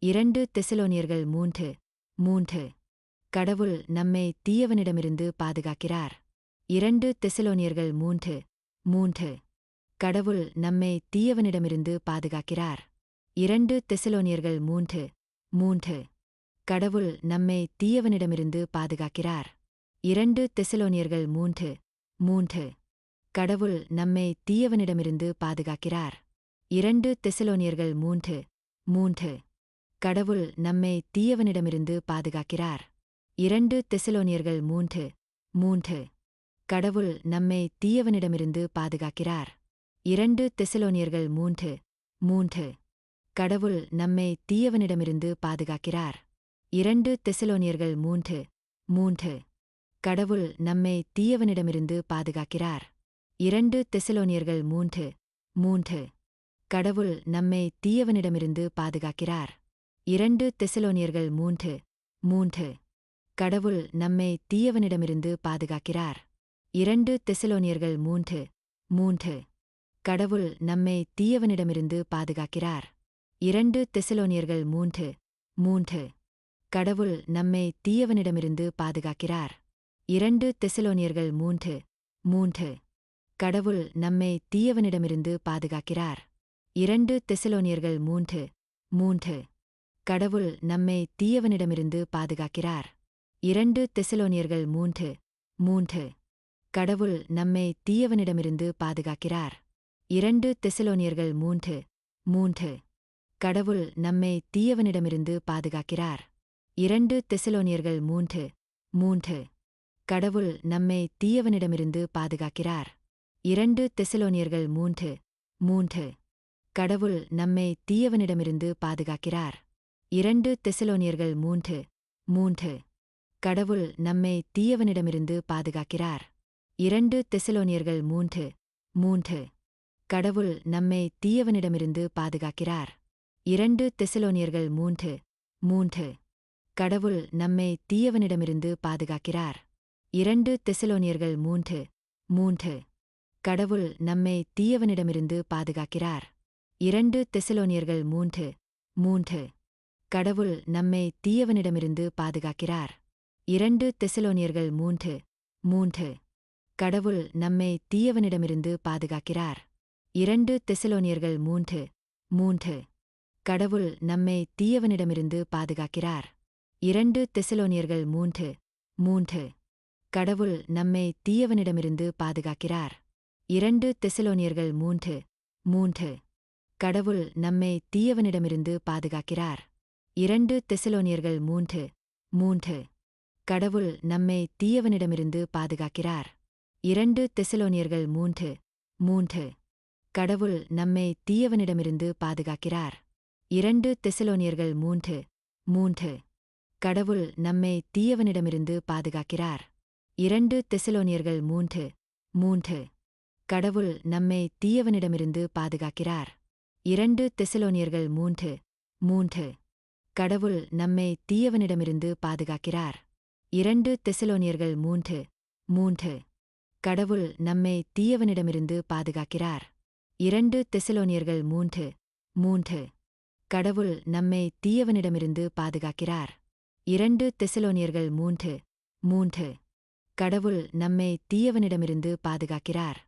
2 தெசலோனியர்கள் 3:3. கடவுள் நம்மை தீயவனிடமிருந்து பாதுகாக்கிறார். 2 தெசலோனியர்கள் 3:3. கடவுள் நம்மை தீயவனிடமிருந்து பாதுகாக்கிறார். 2 தெசலோனியர்கள் 3:3. கடவுள் நம்மை தீயவனிடமிருந்து பாதுகாக்கிறார். 2 தெசலோனியர்கள் 3:3. கடவுள் நம்மை தீயவனிடமிருந்து பாதுகாக்கிறார். 2 தெசலோனியர்கள் 3:3. கடவுள் நம்மை தீயவனிடமிருந்து பாதுகாக்கிறார். 2 தெசலோனியர்கள் 3:3. கடவுள் நம்மை தீயவனிடமிருந்து பாதுகாக்கிறார். 2 தெசலோனியர்கள் 3:3. கடவுள் நம்மை தீயவனிடமிருந்து பாதுகாக்கிறார். 2 தெசலோனியர்கள் 3:3. கடவுள் நம்மை தீயவனிடமிருந்து பாதுகாக்கிறார். 2 தெசலோனியர்கள் 3:3. கடவுள் நம்மை தீயவனிடமிருந்து பாதுகாக்கிறார். 2 தெசலோனியர்கள் 3:3. கடவுள் நம்மை தீயவனிடமிருந்து பாதுகாக்கிறார். 2 தெசலோனியர்கள் 3:3. கடவுள் நம்மை தீயவனிடமிருந்து பாதுகாக்கிறார். 2 தெசலோனியர்கள் 3:3. கடவுள் நம்மை தீயவனிடமிருந்து பாதுகாக்கிறார். 2 தெசலோனியர்கள் 3:3. கடவுள் நம்மை தீயவனிடமிருந்து பாதுகாக்கிறார். 2 தெசலோனியர்கள் 3:3. கடவுள் நம்மை தீயவனிடமிருந்து பாதுகாக்கிறார். 2 தெசலோனியர்கள் 3:3. கடவுள் நம்மை தீயவனிடமிருந்து பாதுகாக்கிறார். 2 தெசலோனியர்கள் 3:3. கடவுள் நம்மை தீயவனிடமிருந்து பாதுகாக்கிறார். 2 தெசலோனியர்கள் 3:3. கடவுள் நம்மை தீயவனிடமிருந்து பாதுகாக்கிறார். 2 தெசலோனியர்கள் 3:3. கடவுள் நம்மை தீயவனிடமிருந்து பாதுகாக்கிறார். 2 தெசலோனியர்கள் 3:3. கடவுள் நம்மை தீயவனிடமிருந்து பாதுகாக்கிறார். 2 தெசலோனியர்கள் 3:3. கடவுள் நம்மை தீயவனிடமிருந்து பாதுகாக்கிறார். 2 தெசலோனியர்கள் 3:3. கடவுள் நம்மை தீயவனிடமிருந்து பாதுகாக்கிறார். 2 தெசலோனியர்கள் 3:3. கடவுள் நம்மை தீயவனிடமிருந்து பாதுகாக்கிறார். 2 தெசலோனியர்கள் 3:3. கடவுள் நம்மை தீயவனிடமிருந்து பாதுகாக்கிறார். 2 தெசலோனியர்கள் 3:3. கடவுள் நம்மை தீயவனிடமிருந்து பாதுகாக்கிறார். 2 தெசலோனியர்கள் 3:3. கடவுள் நம்மை தீயவனிடமிருந்து பாதுகாக்கிறார். 2 தெசலோனியர்கள் 3:3. கடவுள் நம்மை தீயவனிடமிருந்து பாதுகாக்கிறார். 2 தெசலோனியர்கள் 3:3. கடவுள் நம்மை தீயவனிடமிருந்து பாதுகாக்கிறார். 2 தெசலோனியர்கள் 3:3. கடவுள் நம்மை தீயவனிடமிருந்து பாதுகாக்கிறார். 2 தெசலோனியர்கள் 3:3. கடவுள் நம்மை தீயவனிடமிருந்து பாதுகாக்கிறார். 2 தெசலோனியர்கள் 3:3. கடவுள் நம்மை தீயவனிடமிருந்து பாதுகாக்கிறார். 2 தெசலோனியர்கள் 3:3. கடவுள் நம்மை தீயவனிடமிருந்து பாதுகாக்கிறார். 2 தெசலோனியர்கள் 3:3. கடவுள் நம்மை தீயவனிடமிருந்து பாதுகாக்கிறார். 2 தெசலோனியர்கள் 3:3. கடவுள் நம்மை தீயவனிடமிருந்து பாதுகாக்கிறார். 2 தெசலோனியர்கள் 3:3. கடவுள் நம்மை தீயவனிடமிருந்து பாதுகாக்கிறார். 2 தெசலோனியர்கள் 3:3. கடவுள் நம்மை தீயவனிடமிருந்து பாதுகாக்கிறார்.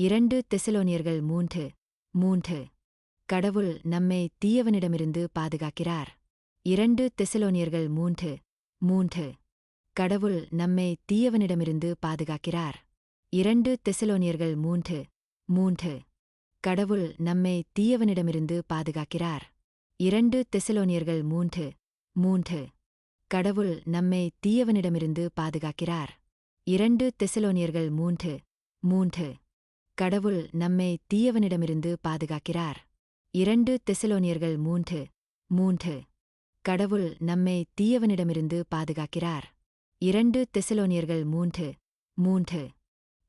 2 தெசலோனியர்கள் 3:3. கடவுள் நம்மை தீயவனிடமிருந்து பாதுகாக்கிறார். 2 தெசலோனியர்கள் 3:3. கடவுள் நம்மை தீயவனிடமிருந்து பாதுகாக்கிறார். 2 தெசலோனியர்கள் 3:3. கடவுள் நம்மை தீயவனிடமிருந்து பாதுகாக்கிறார். 2 தெசலோனியர்கள் 3:3. கடவுள் நம்மை தீயவனிடமிருந்து பாதுகாக்கிறார். 2 தெசலோனியர்கள் 3:3. கடவுள் நம்மை தீயவனிடமிருந்து பாதுகாக்கிறார். 2 தெசலோனியர்கள் 3:3. கடவுள் நம்மை தீயவனிடமிருந்து பாதுகாக்கிறார். 2 தெசலோனியர்கள் 3:3.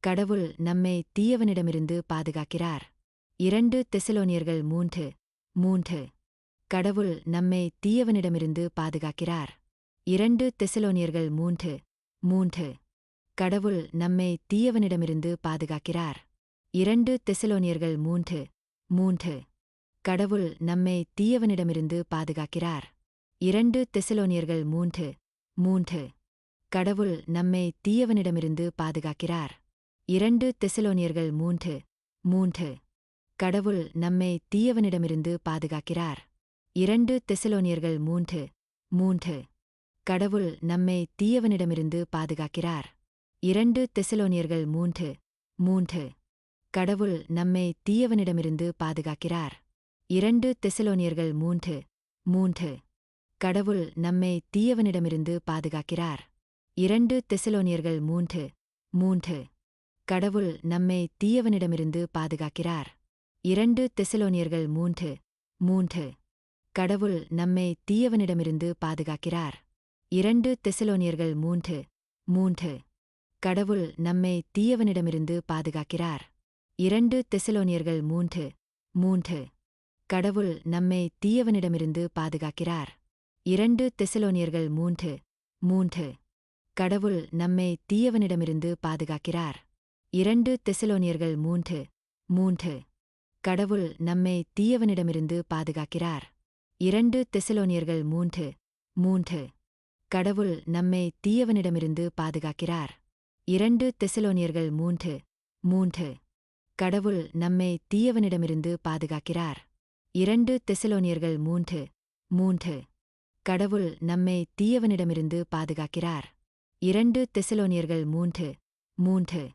கடவுள் நம்மை தீயவனிடமிருந்து பாதுகாக்கிறார். 2 தெசலோனியர்கள் 3:3. கடவுள் நம்மை தீயவனிடமிருந்து பாதுகாக்கிறார். 2 தெசலோனியர்கள் 3:3. கடவுள் நம்மை தீயவனிடமிருந்து பாதுகாக்கிறார். 2 தெசலோனியர்கள் 3:3. கடவுள் நம்மை தீயவனிடமிருந்து பாதுகாக்கிறார். 2 தெசலோனியர்கள் 3:3. கடவுள் நம்மை தீயவனிடமிருந்து பாதுகாக்கிறார். 2 தெசலோனியர்கள் 3:3. கடவுள் நம்மை தீயவனிடமிருந்து பாதுகாக்கிறார். 2 தெசலோனியர்கள் 3:3. கடவுள் நம்மை தீயவனிடமிருந்து பாதுகாக்கிறார். 2 தெசலோனியர்கள் 3:3. கடவுள் நம்மை தீயவனிடமிருந்து பாதுகாக்கிறார். 2 தெசலோனியர்கள் 3:3. கடவுள் நம்மை தீயவனிடமிருந்து பாதுகாக்கிறார். 2 தெசலோனியர்கள் 3:3. கடவுள் நம்மை தீயவனிடமிருந்து பாதுகாக்கிறார். 2 தெசலோனியர்கள் 3:3. கடவுள் நம்மை தீயவனிடமிருந்து பாதுகாக்கிறார். 2 தெசலோனியர்கள் 3:3. கடவுள் நம்மை தீயவனிடமிருந்து பாதுகாக்கிறார். 2 தெசலோனியர்கள் 3:3. கடவுள் நம்மை தீயவனிடமிருந்து பாதுகாக்கிறார். 2 தெசலோனியர்கள் 3:3. கடவுள் நம்மை தீயவனிடமிருந்து பாதுகாக்கிறார். 2 தெசலோனியர்கள் 3:3. கடவுள் நம்மை தீயவனிடமிருந்து பாதுகாக்கிறார். 2 தெசலோனியர்கள் 3:3. கடவுள் நம்மை தீயவனிடமிருந்து பாதுகாக்கிறார். 2 தெசலோனியர்கள் 3:3. கடவுள் நம்மை தீயவனிடமிருந்து பாதுகாக்கிறார். 2 தெசலோனியர்கள் 3:3. கடவுள் நம்மை தீயவனிடமிருந்து பாதுகாக்கிறார். 2 தெசலோனியர்கள் 3:3.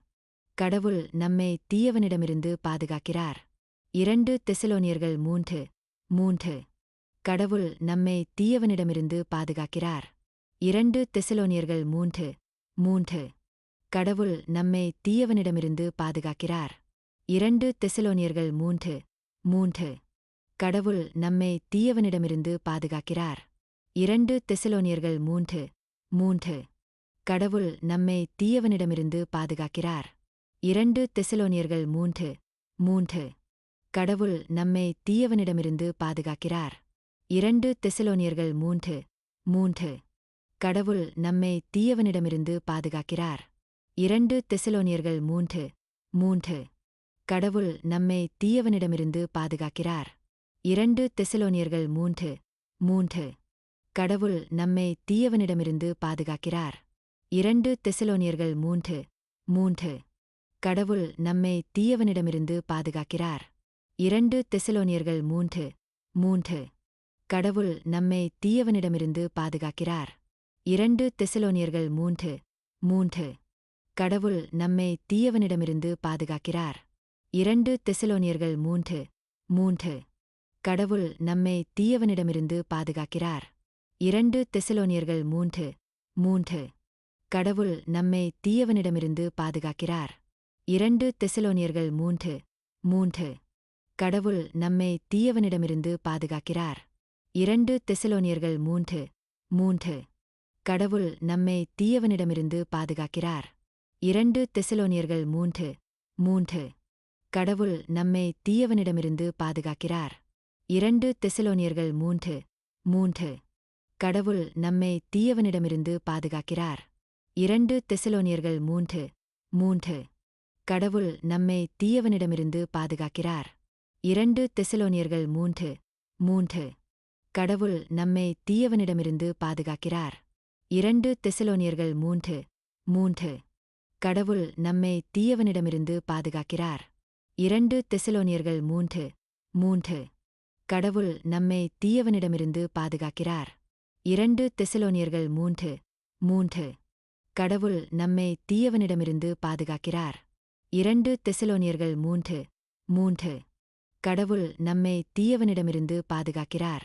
கடவுள் நம்மை தீயவனிடமிருந்து பாதுகாக்கிறார். 2 தெசலோனியர்கள் 3:3. கடவுள் நம்மை தீயவனிடமிருந்து பாதுகாக்கிறார். 2 தெசலோனியர்கள் 3:3. கடவுள் நம்மை தீயவனிடமிருந்து பாதுகாக்கிறார். 2 தெசலோனியர்கள் 3:3. கடவுள் நம்மை தீயவனிடமிருந்து பாதுகாக்கிறார். 2 தெசலோனியர்கள் 3:3. கடவுள் நம்மை தீயவனிடமிருந்து பாதுகாக்கிறார். 2 தெசலோனியர்கள் 3:3. கடவுள் நம்மை தீயவனிடமிருந்து பாதுகாக்கிறார். 2 தெசலோனியர்கள் 3:3. கடவுள் நம்மை தீயவனிடமிருந்து பாதுகாக்கிறார். 2 தெசலோனியர்கள் 3:3. கடவுள் நம்மை தீயவனிடமிருந்து பாதுகாக்கிறார். 2 தெசலோனியர்கள் 3:3. கடவுள் நம்மை தீயவனிடமிருந்து பாதுகாக்கிறார். 2 தெசலோனியர்கள் 3:3. கடவுள் நம்மை தீயவனிடமிருந்து பாதுகாக்கிறார். 2 தெசலோனியர்கள் 3:3. கடவுள் நம்மை தீயவனிடமிருந்து பாதுகாக்கிறார். 2 தெசலோனியர்கள் 3:3. கடவுள் நம்மை தீயவனிடமிருந்து பாதுகாக்கிறார். 2 தெசலோனியர்கள் 3:3. கடவுள் நம்மை தீயவனிடமிருந்து பாதுகாக்கிறார். 2 தெசலோனியர்கள் 3:3. கடவுள் நம்மை தீயவனிடமிருந்து பாதுகாக்கிறார். 2 தெசலோனியர்கள் 3:3. கடவுள் நம்மை தீயவனிடமிருந்து பாதுகாக்கிறார். 2 தெசலோனியர்கள் 3:3. கடவுள் நம்மை தீயவனிடமிருந்து பாதுகாக்கிறார். 2 தெசலோனியர்கள் 3:3. கடவுள் நம்மை தீயவனிடமிருந்து பாதுகாக்கிறார். 2 தெசலோனியர்கள் 3:3. கடவுள் நம்மை தீயவனிடமிருந்து பாதுகாக்கிறார். 2 தெசலோனியர்கள் 3:3. கடவுள் நம்மை தீயவனிடமிருந்து பாதுகாக்கிறார். 2 தெசலோனியர்கள் 3:3. கடவுள் நம்மை தீயவனிடமிருந்து பாதுகாக்கிறார். 2 தெசலோனியர்கள் 3:3. கடவுள் நம்மை தீயவனிடமிருந்து பாதுகாக்கிறார். 2 தெசலோனியர்கள் 3:3. கடவுள் நம்மை தீயவனிடமிருந்து பாதுகாக்கிறார். 2 தெசலோனியர்கள் 3:3. கடவுள் நம்மை தீயவனிடமிருந்து பாதுகாக்கிறார். 2 தெசலோனியர்கள் 3:3. கடவுள் நம்மை தீயவனிடமிருந்து பாதுகாக்கிறார்.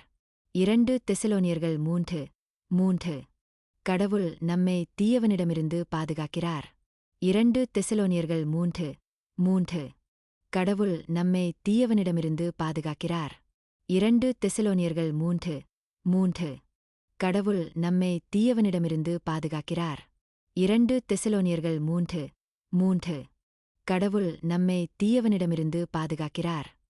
2 தெசலோனியர்கள் 3:3. கடவுள் நம்மை தீயவனிடமிருந்து பாதுகாக்கிறார். 2 தெசலோனியர்கள் 3:3. கடவுள் நம்மை தீயவனிடமிருந்து பாதுகாக்கிறார். 2 தெசலோனியர்கள் 3:3. கடவுள் நம்மை தீயவனிடமிருந்து பாதுகாக்கிறார். 2 தெசலோனியர்கள் 3:3. கடவுள் நம்மை தீயவனிடமிருந்து பாதுகாக்கிறார்.